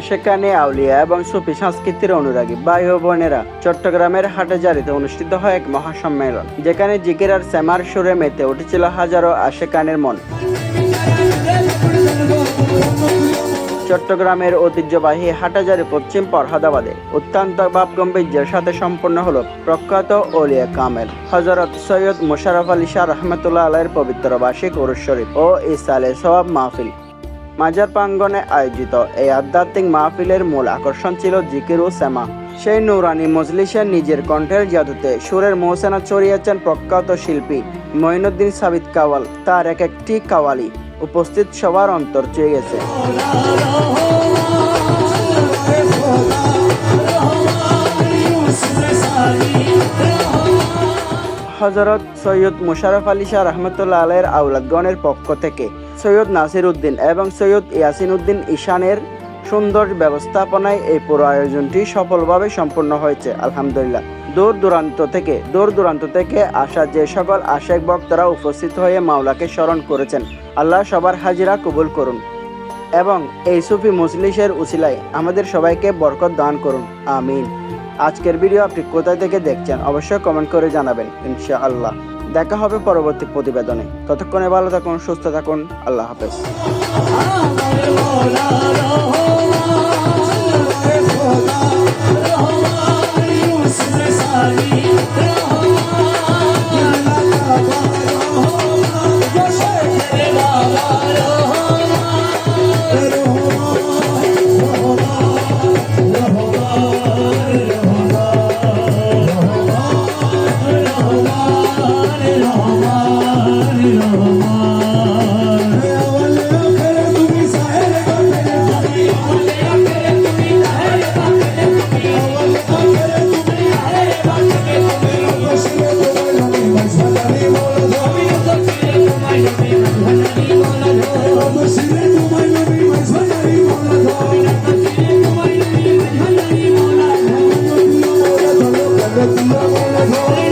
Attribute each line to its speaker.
Speaker 1: আশেকানে আউলিয়া এবং সুফি সংস্কৃতির অনুরাগী ভাই ও বোনেরা, চট্টগ্রামের হাটহাজারীতে অনুষ্ঠিত হয় এক মহাসম্মেলন, যেখানে জিকির আর সেমার সুরে মেতে উঠেছিল হাজারো আশেকানের মন। চট্টগ্রামের ঐতিহ্যবাহী হাটহাজারী পশ্চিম ফরহাদাবাদে অত্যন্ত ভাবগম্ভীর্যের সাথে সম্পন্ন হলো প্রখ্যাত ওলিয়া কামেল হযরত সৈয়দ মোশাররফ আলী শাহ রহমতুল্লাহ আলাইহির পবিত্র বার্ষিক উরুস শরীফ ও ইসালে সওয়াব মাহফিল। মাজার প্রাঙ্গণে আয়োজিত এই আধ্যাত্মিক মাহফিলের মূল আকর্ষণ ছিল জিকির ও সেমা। সেই নুরানি মজলিসের নিজের কণ্ঠের জাদুতে সুরের মৌসেনা ছড়িয়েছেন প্রখ্যাত শিল্পী মঈনুদ্দিন সাবিত কাওয়াল। তার এক একটি কাওয়ালি উপস্থিত সবার অন্তর ছুঁয়ে গেছে। হযরত সৈয়দ মোশাররফ আলী শাহ রহমতুল্লাহ আলাইহির আওলাদগণের পক্ষ থেকে সৈয়দ নাসির উদ্দিন এবং সৈয়দ ইয়াসিন উদ্দিন ঈশানের সুন্দর ব্যবস্থাপনায় এই পুরো আয়োজনটি সফলভাবে সম্পন্ন হয়েছে। আলহামদুলিল্লাহ। দূর দূরান্ত থেকে আসা যে সকল আশেক ভক্তরা উপস্থিত হয়ে মাওলাকে স্মরণ করেছেন, আল্লাহ সবার হাজিরা কবুল করুন এবং এই সুফি মজলিসের উসিলায় আমাদের সবাইকে বরকত দান করুন। আমিন। আজকের ভিডিও আপনি কোথায় থেকে দেখছেন অবশ্যই কমেন্ট করে জানাবেন। ইনশাআল্লাহ দেখা হবে পরবর্তী প্রতিবেদনে। ততক্ষণে ভালো থাকুন, সুস্থ থাকুন। আল্লাহ হাফেজ।
Speaker 2: Thank you.